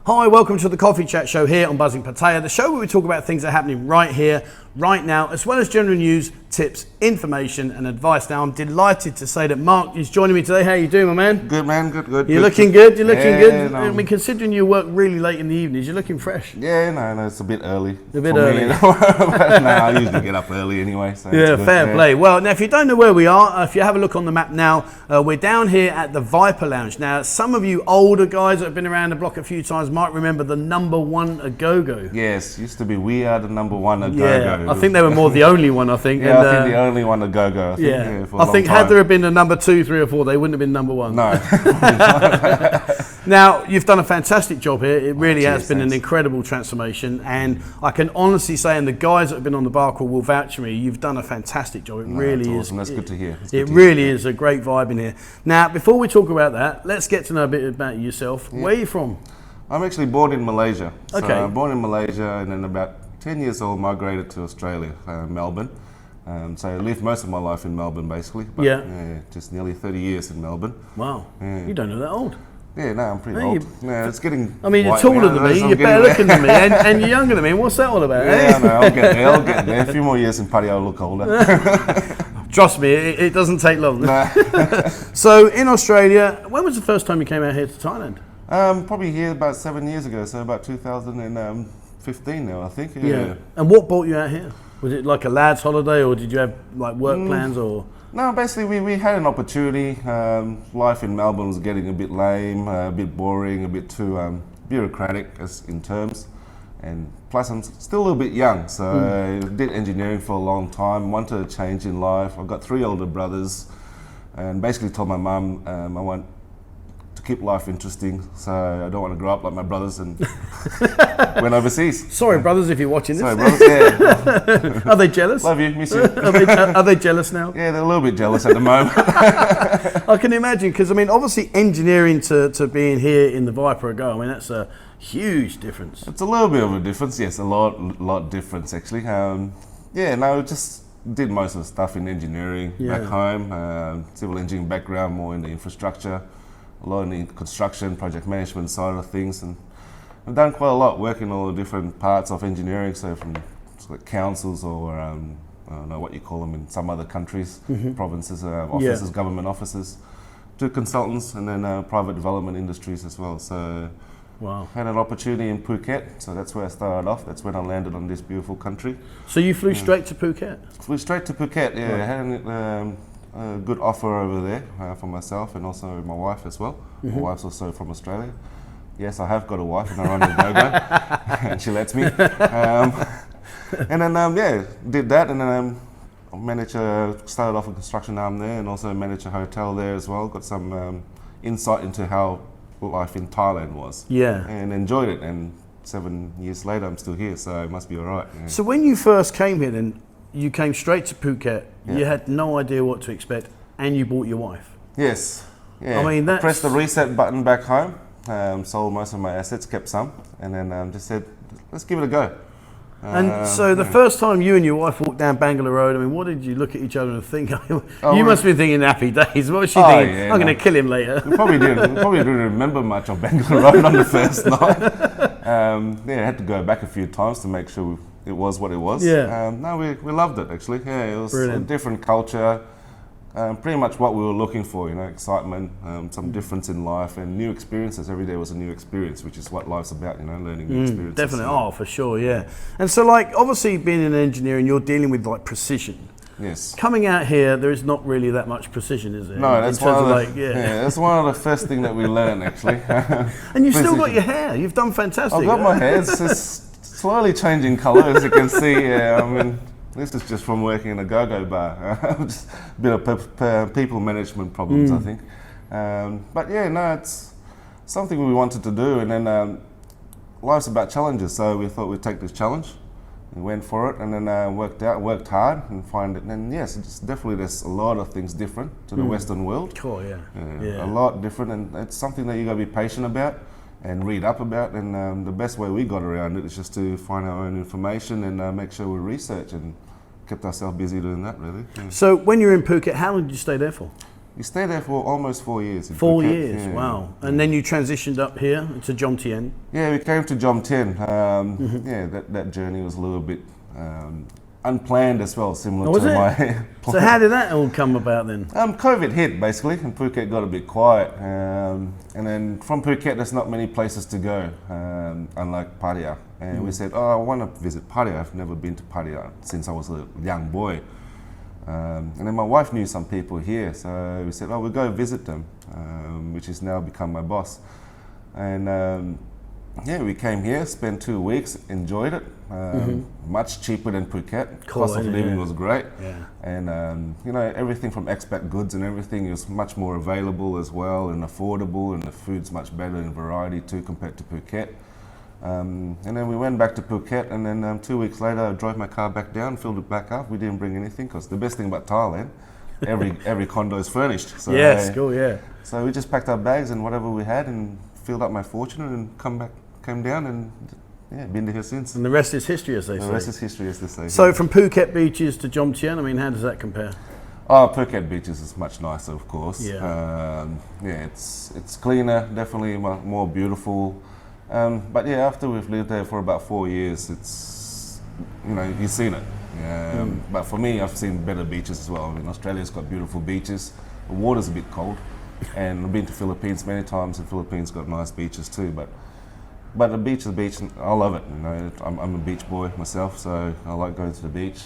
Hi, welcome to the Coffee Chat Show here on Buzzing Pattaya, the show where we talk about things that are happening right here, right now, as well as general news, tips, information and advice. Now, I'm delighted to say that Mark is joining me today. How are you doing, my man? Good, man. Good. You're looking good? You're looking good? No. I mean, considering you work really late in the evenings, you're looking fresh. Yeah, no, it's a bit early. A bit early. But no, I usually get up early anyway. So yeah, fair play. Well, now, if you don't know where we are, if you have a look on the map now, we're down here at the Viper Lounge. Now, some of you older guys that have been around the block a few times might remember the number one Agogo. Yes, used to be we are the number one Agogo. Yeah, I think they were more the only one, I think. Yeah, I think the only one Agogo. I think had there been a number 2, 3 or 4, they wouldn't have been number 1. No. Now, you've done a fantastic job here. It really has been an incredible transformation, and I can honestly say, and the guys that have been on the bar crawl will vouch for me, you've done a fantastic job. It really is. Awesome. That's good to hear. It really is a great vibe in here. Now, before we talk about that, let's get to know a bit about yourself. Where are you from? I'm actually born in Malaysia. Okay. So I'm born in Malaysia, and then about 10 years old migrated to Australia, Melbourne. So I lived most of my life in Melbourne, basically. But, just nearly 30 years in Melbourne. Wow. You don't know that old. Yeah, no, I'm pretty old. Yeah, it's getting. I mean, you're taller than me, you're better looking than me, and you're younger than me. What's that all about? Yeah, no, I'll get there. A few more years in Pattaya, I'll look older. Trust me, it doesn't take long. So, in Australia, when was the first time you came out here to Thailand? Probably here about 7 years ago, so about 2015 now, I think. Yeah. And what brought you out here? Was it like a lad's holiday, or did you have like work plans, or? No, basically we had an opportunity. Life in Melbourne was getting a bit lame, a bit boring, a bit too bureaucratic in terms. And plus I'm still a little bit young, so I did engineering for a long time, wanted a change in life. I've got 3 older brothers, and basically told my mum I want to keep life interesting, so I don't want to grow up like my brothers, and went overseas. Sorry, brothers, if you're watching this. Sorry, brothers, yeah. Are they jealous? Love you, miss you. Are they jealous now? Yeah, they're a little bit jealous at the moment. I can imagine, because I mean, obviously engineering to being here in the Viper Agogo, I mean, that's a huge difference. It's a little bit of a difference, yes, a lot difference actually. Just did most of the stuff in engineering back home, civil engineering background, more in the infrastructure, a lot in the construction, project management side of things, and I've done quite a lot working all the different parts of engineering, so from councils or I don't know what you call them in some other countries, provinces, offices, government offices, to consultants, and then private development industries as well. So had an opportunity in Phuket, so that's where I started off. That's when I landed on this beautiful country. So you flew straight to Phuket? Flew straight to Phuket, yeah. I had a good offer over there for myself and also my wife as well. My wife's also from Australia. Yes, I have got a wife and I run a Agogo, and she lets me. And then, did that, and then started off a construction arm there, and also managed a hotel there as well. Got some insight into how life in Thailand was. Yeah. And enjoyed it, and 7 years later I'm still here, so it must be all right. Yeah. So when you first came here then, you came straight to Phuket, you had no idea what to expect, and you brought your wife. Yes. Yeah. I mean, I pressed the reset button back home, sold most of my assets, kept some, and then just said, let's give it a go. And so the first time you and your wife walked down Bangalore Road, I mean, what did you look at each other and think? You must have been thinking happy days. What was she thinking? Yeah, I'm going to kill him later. We probably didn't remember much of Bangalore Road on the first night. I had to go back a few times to make sure it was what it was. Yeah. We loved it actually. Yeah, it was a different culture. Pretty much what we were looking for, excitement, some difference in life, and new experiences. Every day was a new experience, which is what life's about, learning new experiences. Definitely, for sure, yeah. And so, obviously being an engineer and you're dealing with, precision. Yes. Coming out here, there is not really that much precision, is there? No, that's that's one of the first things that we learn, actually. And you've still got your hair. You've done fantastic. I've got my hair. It's slowly changing colour, as you can see. This is just from working in a go-go bar. Just a bit of people management problems, I think. It's something we wanted to do, and then life's about challenges, so we thought we'd take this challenge. We went for it, and then worked hard and find it. And yes, there's a lot of things different to the Western world. Cool, A lot different, and it's something that you got to be patient about and read up about. And the best way we got around it is just to find our own information and make sure we research, and kept ourselves busy doing that, really. Yeah. So when you were in Phuket, how long did you stay there for? We stayed there for almost 4 years. In 4 Phuket. years, Yeah. wow. And then you transitioned up here to Jomtien. Yeah, we came to Jomtien. Yeah, that journey was a little bit unplanned as well, similar Was to it? my So how did that all come about then? COVID hit basically, and Phuket got a bit quiet. And then from Phuket, there's not many places to go, unlike Pattaya. And we said, oh, I want to visit Pattaya. I've never been to Pattaya since I was a young boy. And then my wife knew some people here, so we said, oh, we'll go visit them, which has now become my boss. And yeah, we came here, spent 2 weeks, enjoyed it. Much cheaper than Phuket. Cost of living was great. Yeah. And you know, everything from expat goods and everything is much more available as well and affordable, and the food's much better in variety too compared to Phuket. And then we went back to Phuket, and then 2 weeks later I drove my car back down, filled it back up. We didn't bring anything, because the best thing about Thailand, every condo is furnished. So, Yes, cool, yeah. So we just packed our bags and whatever we had and filled up my fortune and came down and yeah, been here since. And the rest is history, as they say. The rest is history, as they say. So from Phuket beaches to Jomtien, I mean, how does that compare? Oh, Phuket beaches is much nicer, of course. Yeah. Yeah, it's cleaner, definitely more beautiful. But yeah, after we've lived there for about 4 years, it's, you know, you've seen it. But for me, I've seen better beaches as well. I mean, Australia's got beautiful beaches. The water's a bit cold. And I've been to Philippines many times, and Philippines got nice beaches too. But the beach is the beach, and I love it. You know, I'm a beach boy myself, so I like going to the beach.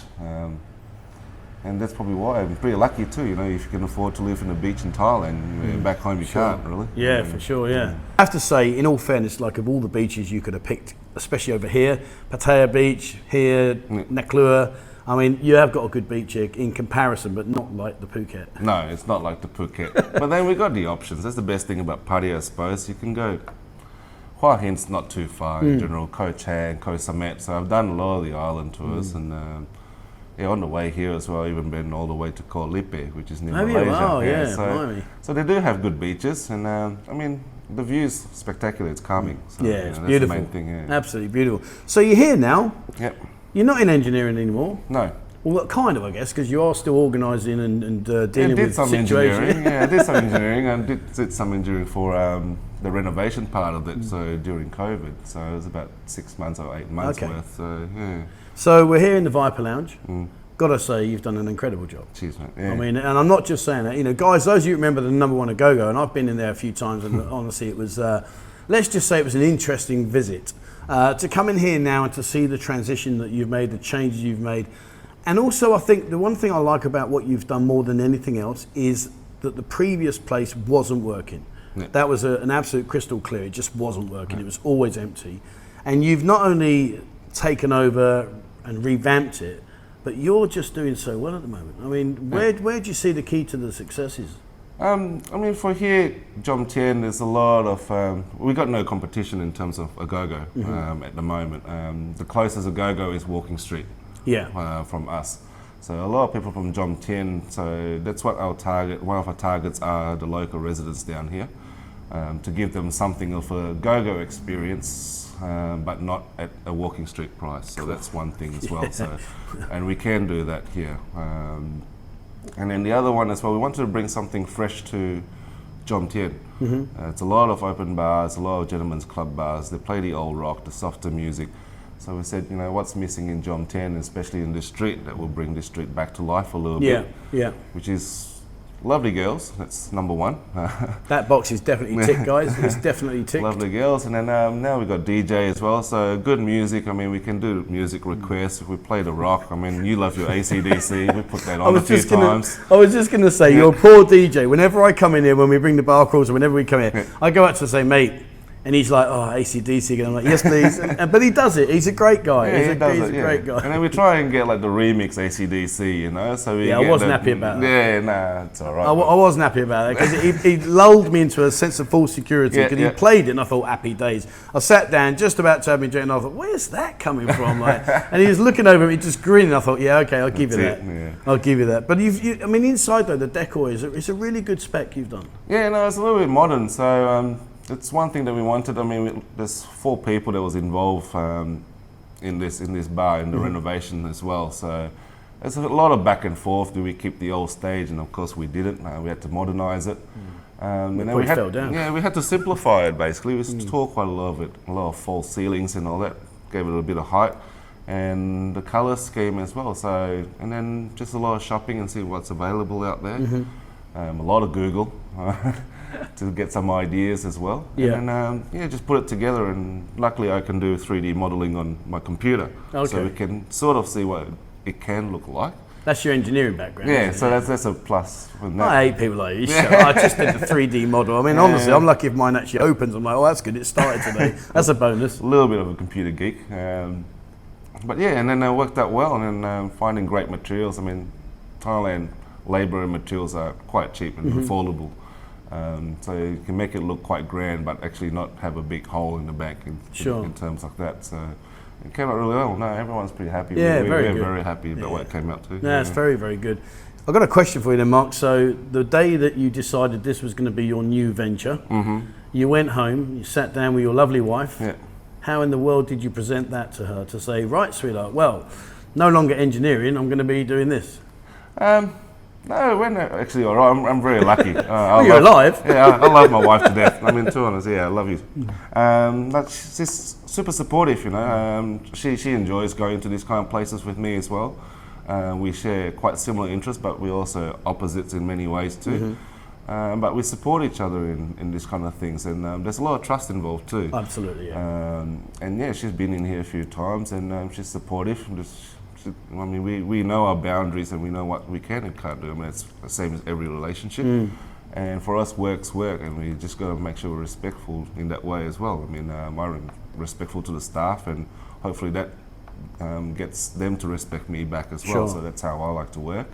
And that's probably why I'm pretty lucky too, you know, if you can afford to live in a beach in Thailand, back home you can't really. Yeah, for sure, yeah. I have to say, in all fairness, like of all the beaches you could have picked, especially over here, Pattaya Beach, here, Naklua, I mean, you have got a good beach here in comparison, but not like the Phuket. No, it's not like the Phuket. But then we got the options. That's the best thing about Pattaya, I suppose. You can go, Hua Hin's not too far in general, Koh Chang, Koh Samet. So I've done a lot of the island tours, and yeah, on the way here as well, even been all the way to Koh Lipe, which is near Malaysia. Oh, yeah, so they do have good beaches, and I mean, the view's spectacular. It's calming. So, Yeah, it's that's beautiful. the main thing, yeah. Absolutely beautiful. So you're here now. Yep. You're not in engineering anymore. No. Well, kind of, I guess, because you are still organising and dealing did with some situations. engineering. Yeah, I did some engineering. I did some engineering for the renovation part of it. So during COVID, so it was about 6 months or 8 months worth. So yeah. So we're here in the Viper Lounge. Gotta say, you've done an incredible job. Cheers, mate. Yeah. I mean, and I'm not just saying that. You know, guys, those of you who remember the #1 Agogo, and I've been in there a few times, and honestly, it was, let's just say it was an interesting visit. To come in here now and to see the transition that you've made, the changes you've made. And also, I think the one thing I like about what you've done more than anything else is that the previous place wasn't working. Yeah. That was an absolute crystal clear. It just wasn't working. It was always empty. And you've not only taken over and revamped it, but you're just doing so well at the moment. I mean, where do you see the key to the successes? I mean, for here, Jomtien, there's a lot of, we got no competition in terms of Agogo at the moment. The closest Agogo is Walking Street. Yeah. From us. So a lot of people from Jomtien, so that's what our target, one of our targets are the local residents down here, to give them something of a go-go experience, but not at a Walking Street price. So that's one thing as well. So, and we can do that here. And then the other one as well, we wanted to bring something fresh to Jomtien. It's a lot of open bars, a lot of gentlemen's club bars. They play the old rock, the softer music. So we said, you know, what's missing in Jomtien, especially in this street, that will bring this street back to life a little bit. Yeah. Which is lovely girls. That's #1. That box is definitely ticked, guys. It's definitely ticked. Lovely girls, and then now we've got DJ as well. So good music. I mean, we can do music requests. If we play the rock, I mean, you love your AC/DC. We put that on a few times. I was just going to say, you're a poor DJ. Whenever I come in here, when we bring the bar crawls, or whenever we come here, I go out to say, mate. And he's like, oh, AC/DC. And I'm like, yes, please. But he does it. He's a great guy. Yeah, he's a great guy. And then we try and get like the remix AC/DC, you know. So we I wasn't happy about that. Yeah, nah, it's all right. I wasn't happy about that because he lulled me into a sense of false security because he played it and I thought, happy days. I sat down just about to have me drink and I thought, where's that coming from? Like, and he was looking over me, just grinning. I thought, yeah, okay, I'll give you that. I'll give you that. But I mean, inside though, the decor it's a really good spec you've done. Yeah, no, it's a little bit modern. So it's one thing that we wanted. I mean, there's 4 people that was involved in this bar, in the renovation as well. So there's a lot of back and forth. Do we keep the old stage? And of course we didn't. We had to modernise it. And then we fell down. we had to simplify it basically. We tore quite a lot of it, a lot of false ceilings and all that. Gave it a bit of height, and the colour scheme as well. So, and then just a lot of shopping and see what's available out there. A lot of Google to get some ideas as well. Yeah. And then, just put it together. And luckily, I can do 3D modelling on my computer, so we can sort of see what it can look like. That's your engineering background. Yeah, so that's a plus. I hate people like you. I just did the 3D model. I mean, honestly, I'm lucky if mine actually opens. I'm like, oh, that's good. It started today. That's a bonus. A little bit of a computer geek. But yeah, and then it worked out well. And then finding great materials. I mean, Thailand labour and materials are quite cheap and affordable. So you can make it look quite grand, but actually not have a big hole in the bank in terms like that. So it came out really well. No, everyone's pretty happy. Yeah, we're very happy about what it came out to. No, it's very, very good. I've got a question for you then, Mark. So the day that you decided this was going to be your new venture, you went home, you sat down with your lovely wife. Yeah. How in the world did you present that to her to say, right, sweetheart, well, no longer engineering, I'm going to be doing this? No, we're actually all right. I'm very lucky. You're alive. Yeah, I love my wife to death. I mean, to be honest, yeah, I love you. She's just super supportive, you know. She enjoys going to these kind of places with me as well. We share quite similar interests, but we're also opposites in many ways too. But we support each other in these kind of things, and there's a lot of trust involved too. Absolutely, yeah. And yeah, she's been in here a few times, and she's supportive. I mean, we know our boundaries and we know what we can and can't do. I mean, it's the same as every relationship. And for us, work's work, and we just got to make sure we're respectful in that way as well. I mean, I'm respectful to the staff, and hopefully that gets them to respect me back as well. So that's how I like to work.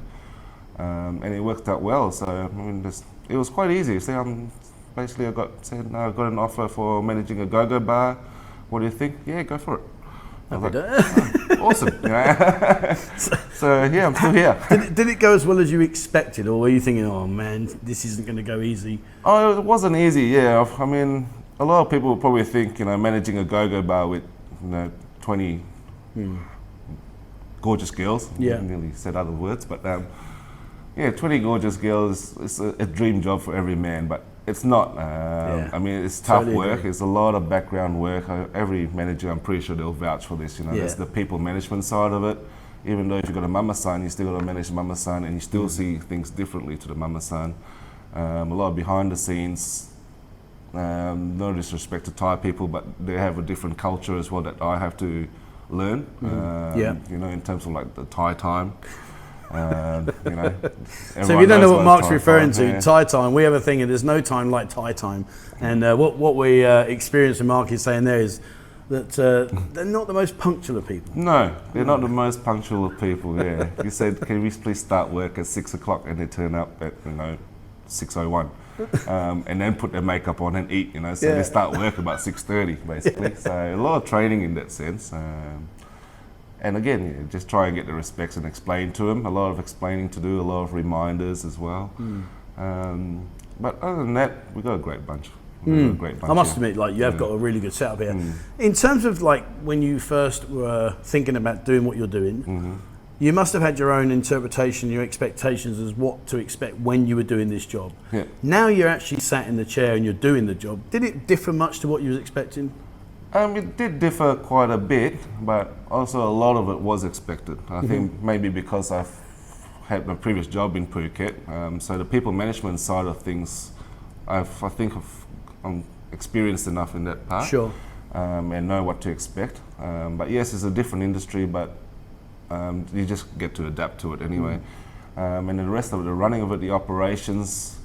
And it worked out well. So I mean, it was quite easy. So basically, I got an offer for managing a go-go bar. What do you think? Yeah, go for it. Awesome. So yeah, I'm still here. Did it go as well as you expected, or were you thinking, oh man, this isn't going to go easy? Oh, it wasn't easy. Yeah, I mean, a lot of people will probably think, managing a go-go bar with 20 gorgeous girls. Yeah. I nearly said other words, but 20 gorgeous girls is a dream job for every man, but it's not. I mean, it's tough work. It's a lot of background work. Every manager, I'm pretty sure they'll vouch for this. There's the people management side of it. Even though if you've got a mama son, you still got to manage mama son, and you still see things differently to the mama son. A lot of behind the scenes. No disrespect to Thai people, but they have a different culture as well that I have to learn. In terms of like the Thai time. So if you don't know what Mark's referring to, Thai time, we have a thing, and there's no time like Thai time. And what we experience, and Mark is saying there, is that they're not the most punctual of people. No, they're not the most punctual of people. Yeah, you said, "Can we please start work at 6 o'clock?" and they turn up at 6:01, and then put their makeup on and eat. So they start work about 6:30 basically. So a lot of training in that sense. And again, just try and get the respects and explain to them. A lot of explaining to do, a lot of reminders as well. But other than that, we've got a great bunch. I must admit, you have got a really good setup here. In terms of when you first were thinking about doing what you're doing, you must have had your own interpretation, your expectations as what to expect when you were doing this job. Yeah. Now you're actually sat in the chair and you're doing the job. Did it differ much to what you was expecting? It did differ quite a bit, but also a lot of it was expected. I think maybe because I've had my previous job in Phuket, so the people management side of things, I'm experienced enough in that part. Sure. And know what to expect. But yes, it's a different industry, but you just get to adapt to it anyway. And then the rest of it, the running of it, the operations.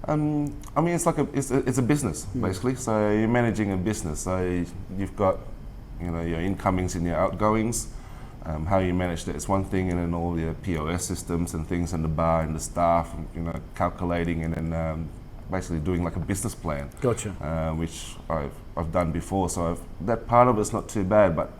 I mean, it's a business basically. So you're managing a business. So you've got, your incomings and your outgoings. How you manage that is one thing, and then all your POS systems and things, and the bar and the staff, calculating, and then basically doing like a business plan. Gotcha. Which I've done before. So that part of it's not too bad, but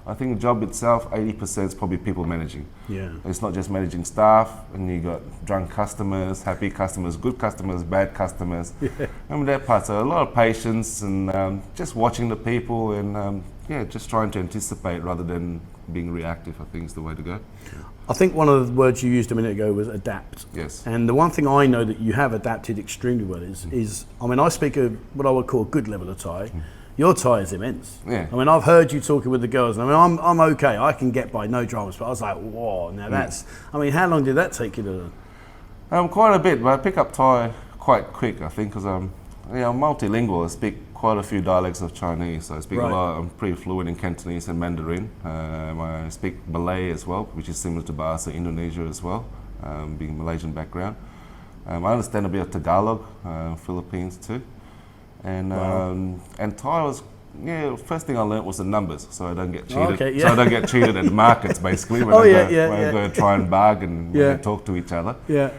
I think the job itself, 80% is probably people managing. Yeah. It's not just managing staff, and you got drunk customers, happy customers, good customers, bad customers. Yeah. I mean, that part, so a lot of patience and just watching the people and just trying to anticipate rather than being reactive, I think is the way to go. I think one of the words you used a minute ago was adapt. Yes. And the one thing I know that you have adapted extremely well is I mean, I speak of what I would call a good level of Thai. Your Thai is immense. Yeah. I mean, I've heard you talking with the girls, and I mean, I'm okay. I can get by, no dramas. But I was like, whoa, now that's. I mean, how long did that take you to learn? Quite a bit, but I pick up Thai quite quick, I think, because I'm multilingual. I speak quite a few dialects of Chinese. So I speak a lot. I'm pretty fluent in Cantonese and Mandarin. I speak Malay as well, which is similar to Bahasa Indonesia as well, being Malaysian background. I understand a bit of Tagalog, Philippines too. And Thai was, first thing I learnt was the numbers, so I don't get cheated. Okay, yeah. So I don't get cheated at the markets, basically, when I go and try and bargain, when we talk to each other. Yeah.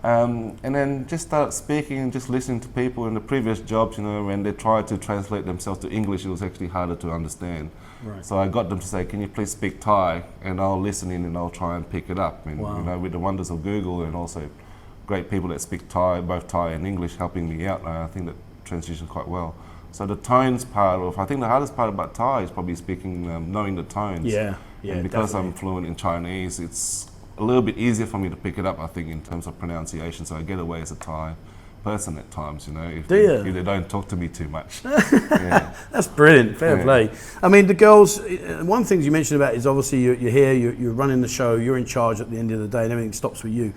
And then just start speaking and just listening to people in the previous jobs, when they tried to translate themselves to English, it was actually harder to understand. Right. So I got them to say, can you please speak Thai? And I'll listen in and I'll try and pick it up. And, with the wonders of Google and also great people that speak Thai, both Thai and English, helping me out, I think that transitioned quite well. So the tones part I think the hardest part about Thai is probably speaking, knowing the tones. Yeah. And because I'm fluent in Chinese, it's a little bit easier for me to pick it up, I think, in terms of pronunciation. So I get away as a Thai person at times, if they don't talk to me too much. Yeah. That's brilliant, fair play. I mean, the girls, one thing you mentioned about is obviously you're here, you're running the show, you're in charge at the end of the day and everything stops with you.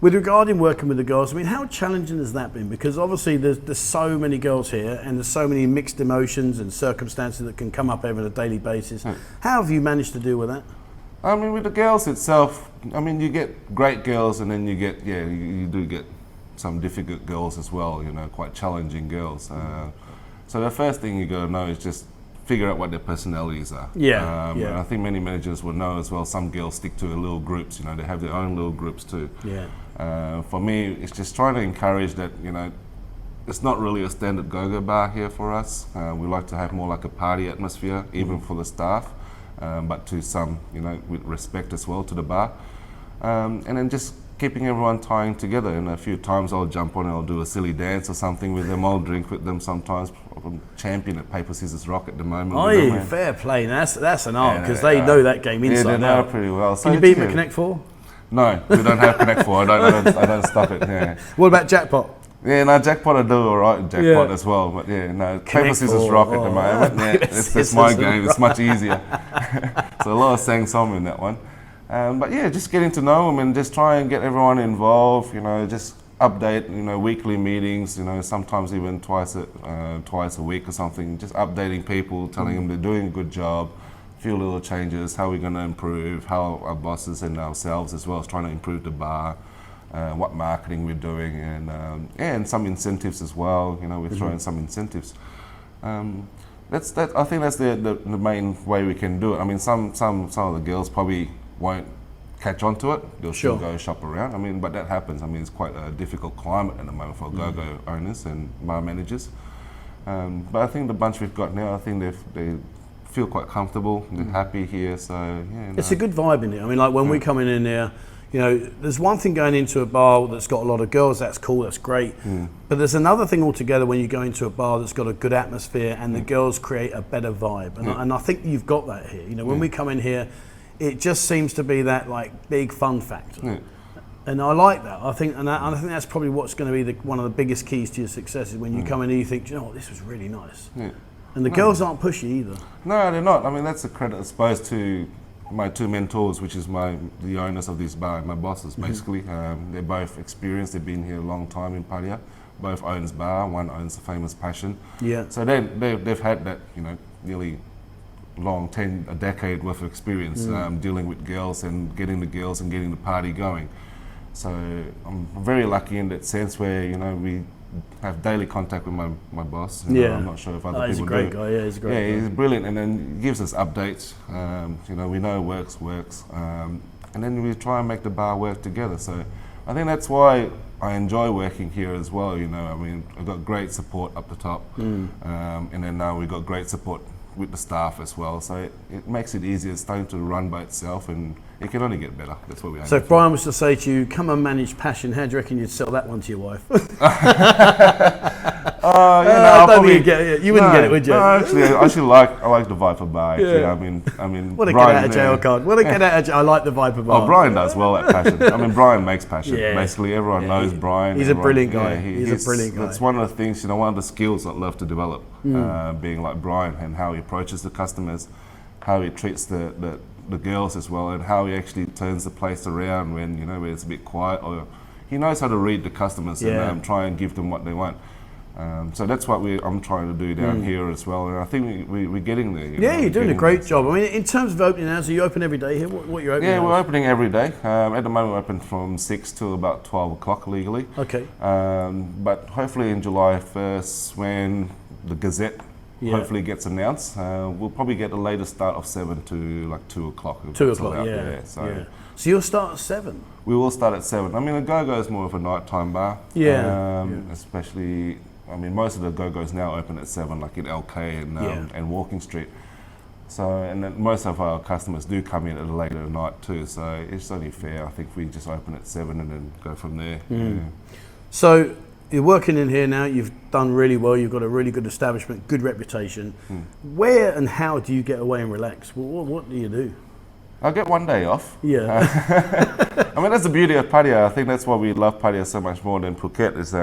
With regarding working with the girls, I mean, how challenging has that been? Because obviously there's so many girls here and there's so many mixed emotions and circumstances that can come up over a daily basis. How have you managed to deal with that? I mean, with the girls itself, I mean, you get great girls and then you get, you do get some difficult girls as well, quite challenging girls. So the first thing you got to know is just figure out what their personalities are. And I think many managers will know as well, some girls stick to little groups, they have their own little groups too. For me, it's just trying to encourage that, it's not really a standard go-go bar here for us. We like to have more like a party atmosphere, even for the staff, but to some, with respect as well to the bar. And then just keeping everyone tying together, and a few times I'll jump on and I'll do a silly dance or something with them. I'll drink with them sometimes. I'm champion at paper, scissors, rock at the moment. Oh, fair play. That's an art, because they know that game inside out. Yeah, they know pretty well. Can you beat them at Connect 4? No, we don't have Connect 4. I don't stop it. Yeah. What about Jackpot? Yeah, no, Jackpot I do alright in Jackpot as well, but paper, scissors, rock at the moment. It's my game. It's much easier. So a lot of sang-song in that one. But just getting to know them and just try and get everyone involved, just update, weekly meetings, sometimes even twice a week or something, just updating people, telling them they're doing a good job, a few little changes, how we're going to improve, how our bosses and ourselves as well as trying to improve the bar, what marketing we're doing, and some incentives as well, we're throwing some incentives. I think that's the main way we can do it. I mean, some of the girls probably won't catch on to it. They'll still go shop around. I mean, but that happens. I mean, it's quite a difficult climate at the moment for go-go owners and bar managers. But I think the bunch we've got now, I think they feel quite comfortable. They're happy here. So it's a good vibe in here. I mean, like when we come in there, there's one thing going into a bar that's got a lot of girls. That's cool. That's great. But there's another thing altogether when you go into a bar that's got a good atmosphere and the girls create a better vibe. And I think you've got that here. When we come in here, it just seems to be that like big fun factor, and I like that. I think that's probably what's going to be one of the biggest keys to your success is when you come in and you think, this was really nice, and the girls aren't pushy either. No, they're not. I mean, that's a credit, I suppose, to my two mentors, which is the owners of this bar, my bosses, basically. They're both experienced. They've been here a long time in Pattaya. Both owns bar. One owns the famous Passion. So they've had that, nearly long, a decade worth of experience dealing with girls and getting the party going. So I'm very lucky in that sense where, we have daily contact with my boss. I'm not sure if other people do. He's a great guy, he's a great guy. Yeah, he's brilliant, and then he gives us updates. We know works. And then we try and make the bar work together. So I think that's why I enjoy working here as well. I mean, I've got great support up the top. And then now we've got great support with the staff as well. So it makes it easier. It's starting to run by itself, and it can only get better. That's what we. So if Brian was to say to you, "Come and manage Passion," how do you reckon you'd sell that one to your wife? I probably, you wouldn't get it, would you? No, actually, I like the Viper Bar. Actually, I mean, what a Brian, get out of jail card. What a get out of jail. I like the Viper Bar. Oh, Brian does well at Passion. I mean, Brian makes Passion. Yeah. Basically, everyone knows Brian. He's a brilliant guy. He's a brilliant guy. That's one of the things, one of the skills I'd love to develop, being like Brian, and how he approaches the customers, how he treats the girls as well, and how he actually turns the place around when where it's a bit quiet, or he knows how to read the customers and try and give them what they want. So that's what I'm trying to do down here as well, and I think we're getting there. You're doing a great job. I mean, in terms of opening hours, are you open every day here? What you're opening? Yeah, we're opening every day. At the moment, we're open from 6 till about 12 o'clock legally. Okay. But hopefully in July 1st, when the Gazette hopefully gets announced, we'll probably get a later start of 7 to like 2 o'clock. 2 o'clock, So you'll start at 7? We will start at 7. I mean, the Go-Go is more of a nighttime bar. Especially, I mean, most of the Go-Go's now open at 7, like in LK and Walking Street. So, and then most of our customers do come in at a later night too. So it's only fair, I think, we just open at 7 and then go from there. So you're working in here now. You've done really well. You've got a really good establishment, good reputation. Where and how do you get away and relax? What do you do? I get one day off. Yeah. I mean, that's the beauty of Pattaya. I think that's why we love Pattaya so much more than Phuket, is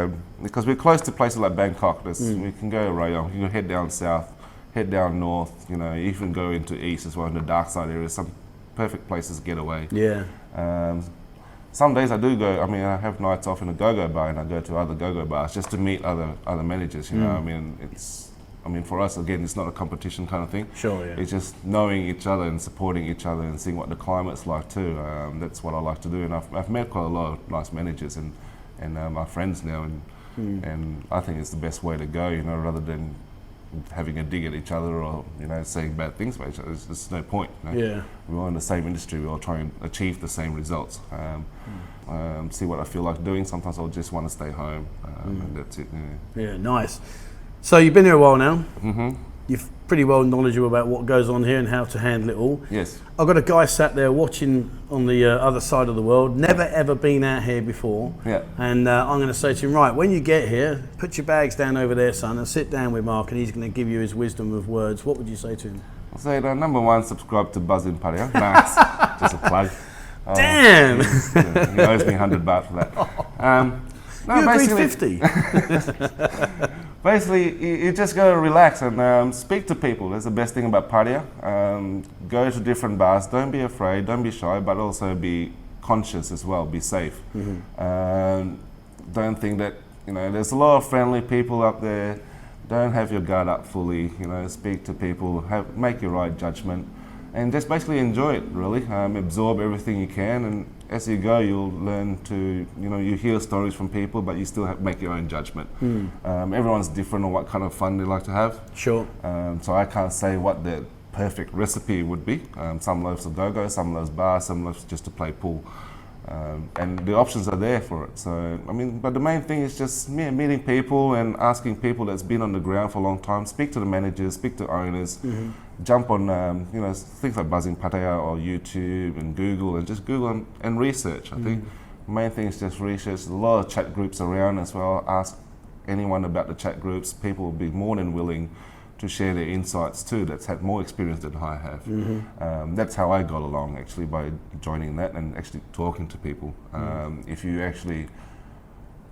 because we're close to places like Bangkok. We can go to Rayong, you can head down south, head down north, even go into east as well, in the dark side areas, some perfect places to get away. Yeah. Some days I do go, I mean, I have nights off in a go-go bar, and I go to other go-go bars just to meet other managers, I mean, for us, again, it's not a competition kind of thing. Sure, yeah. It's just knowing each other and supporting each other and seeing what the climate's like too. That's what I like to do, and I've met quite a lot of nice managers and my friends now, and I think it's the best way to go, rather than having a dig at each other or saying bad things about each other. There's no point. Yeah. We're all in the same industry. We all try and achieve the same results. See what I feel like doing. Sometimes I'll just want to stay home, and that's it. Yeah, nice. So you've been here a while now. You're pretty well knowledgeable about what goes on here and how to handle it all. Yes. I've got a guy sat there watching on the other side of the world, never ever been out here before. Yeah. And I'm going to say to him, right, when you get here, put your bags down over there, son, and sit down with Mark, and he's going to give you his wisdom of words. What would you say to him? I'll say number 1, subscribe to Buzzing Pattaya. Nice. Just a plug. Damn! He owes me 100 baht for that. No, you agreed 50. Basically, you just got to relax and speak to people. That's the best thing about Pattaya. Go to different bars. Don't be afraid. Don't be shy, but also be conscious as well. Be safe. Don't think that there's a lot of friendly people up there. Don't have your guard up fully. Speak to people. Make your right judgment, and just basically enjoy it. Really, absorb everything you can, and as you go, you'll learn to, you hear stories from people, but you still make your own judgment. Everyone's different on what kind of fun they like to have. Sure. So I can't say what the perfect recipe would be. Some loves to go-go, some loves bar, some loves just to play pool. And the options are there for it. So, I mean, but the main thing is just meeting people and asking people that's been on the ground for a long time. Speak to the managers, speak to owners. Jump on, things like Buzzing Pattaya or YouTube and Google, and just Google and research. I think the main thing is just research. There's a lot of chat groups around as well. Ask anyone about the chat groups. People will be more than willing to share their insights too, that's had more experience than I have. That's how I got along, actually, by joining that and actually talking to people. If you actually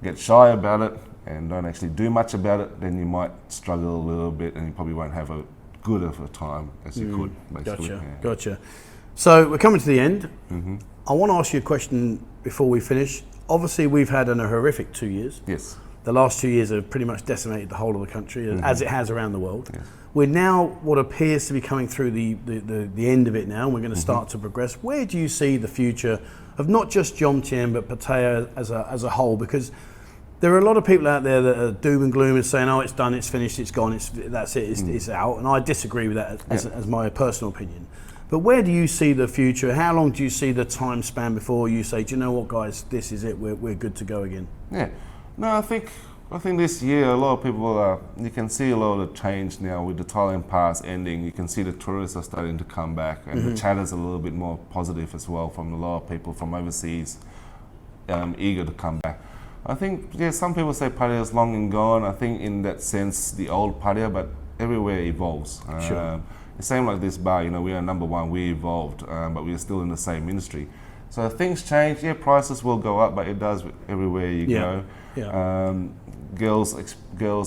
get shy about it and don't actually do much about it, then you might struggle a little bit and you probably won't have a good of a time as you could, basically. Gotcha. So we're coming to the end. I want to ask you a question before we finish. Obviously, we've had a horrific 2 years. Yes. The last 2 years have pretty much decimated the whole of the country, as it has around the world. Yes. We're now what appears to be coming through the end of it now, and we're going to start to progress. Where do you see the future of not just Jomtien, but Pattaya as a whole? Because there are a lot of people out there that are doom and gloom and saying, oh, it's done, it's finished, it's gone, that's it, it's out. And I disagree with that as my personal opinion. But where do you see the future? How long do you see the time span before you say, do you know what, guys, this is it, we're good to go again? Yeah. No, I think I think this year a lot of people you can see a lot of change now with the Thailand pass ending. You can see the tourists are starting to come back, and the chatter's a little bit more positive as well from a lot of people from overseas, eager to come back. I think, yeah, some people say Pattaya is long and gone. I think in that sense, the old Pattaya, but everywhere evolves. Sure. It's same like this bar, you know, we are number one, we evolved, but we're still in the same industry. So things change, yeah, prices will go up, but it does everywhere you go. Yeah. Girls'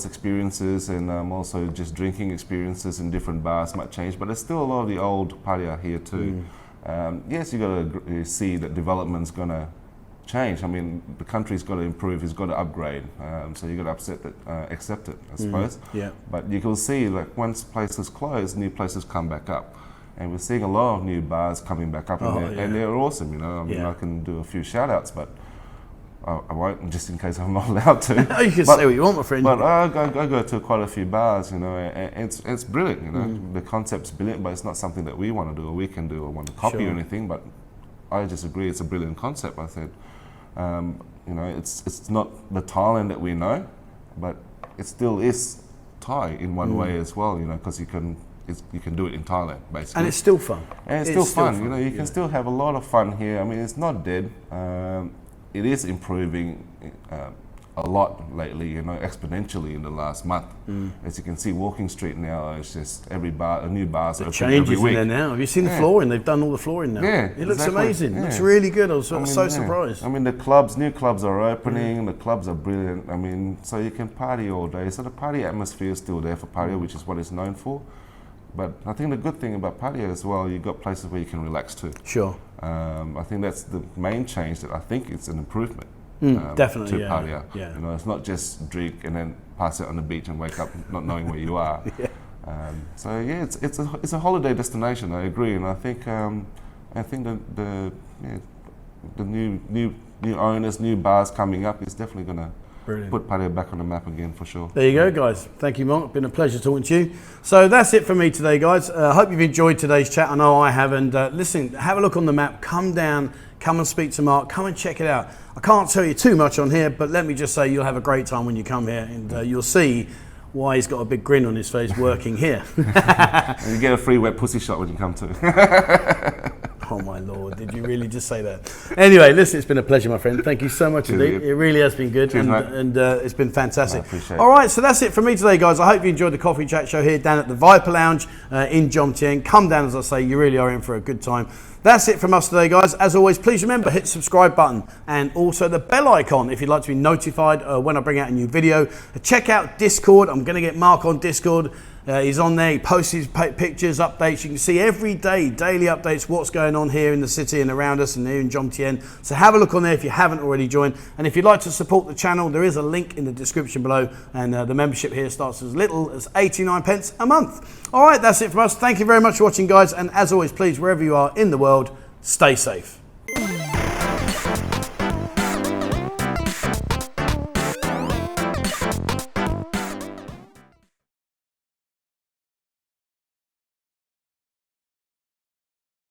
experiences and also just drinking experiences in different bars might change, but there's still a lot of the old Pattaya here too. Yes, you got to see that development's going to change. I mean, the country's got to improve, it's got to upgrade. So you got to accept it, I suppose. Yeah. But you can see, like, once places close, new places come back up. And we're seeing a lot of new bars coming back up, and they're awesome, you know. I mean, I can do a few shout outs, but I won't, just in case I'm not allowed to. You can say what you want, my friend. But I go to quite a few bars, you know, and it's brilliant, you know. The concept's brilliant, but it's not something that we want to do or we can do or want to copy or anything. But I just agree, it's a brilliant concept. I said, you know, it's not the Thailand that we know, but it still is Thai in one way as well, you know, because you can do it in Thailand, basically. And it's still fun. And it's still fun, you know, you can still have a lot of fun here. I mean, it's not dead. It is improving a lot lately, you know, exponentially in the last month. As you can see, Walking Street now, it's just every bar, a new bar's open every week. Changes in there now. Have you seen the flooring? They've done all the flooring now. Yeah, it looks amazing. It looks really good. I was so surprised. I mean, the clubs, new clubs are opening. The clubs are brilliant. I mean, so you can party all day. So the party atmosphere is still there for Pattaya, which is what it's known for. But I think the good thing about Pattaya as well, you've got places where you can relax too. Sure. I think that's the main change that I think it's an improvement. Definitely, to Pattaya. Yeah. You know, it's not just drink and then pass it on the beach and wake up not knowing where you are. So yeah, it's a holiday destination. I agree, and I think the new owners, new bars coming up is definitely going to put Pattaya back on the map again for sure. There you go, guys. Thank you, Mark. It's been a pleasure talking to you. So that's it for me today, guys. I hope you've enjoyed today's chat. I know I have. And listen, have a look on the map. Come down. Come and speak to Mark. Come and check it out. I can't tell you too much on here, but let me just say you'll have a great time when you come here, and you'll see why he's got a big grin on his face working here. And you get a free wet pussy shot when you come too. Oh my Lord, did you really just say that? Anyway, listen, it's been a pleasure, my friend. Thank you so much indeed. It really has been good. Cheers, and it's been fantastic. I appreciate it. All right, so that's it for me today, guys. I hope you enjoyed the coffee chat show here down at the Viper Lounge in Jomtien. Come down, as I say, you really are in for a good time. That's it from us today, guys. As always, please remember, hit the subscribe button and also the bell icon if you'd like to be notified when I bring out a new video. Check out Discord. I'm going to get Mark on Discord. He's on there. He posts his pictures, updates. You can see every day, daily updates, what's going on here in the city and around us and here in Jomtien. So have a look on there if you haven't already joined. And if you'd like to support the channel, there is a link in the description below. And the membership here starts as little as 89 pence a month. All right, that's it from us. Thank you very much for watching, guys. And as always, please, wherever you are in the world, stay safe.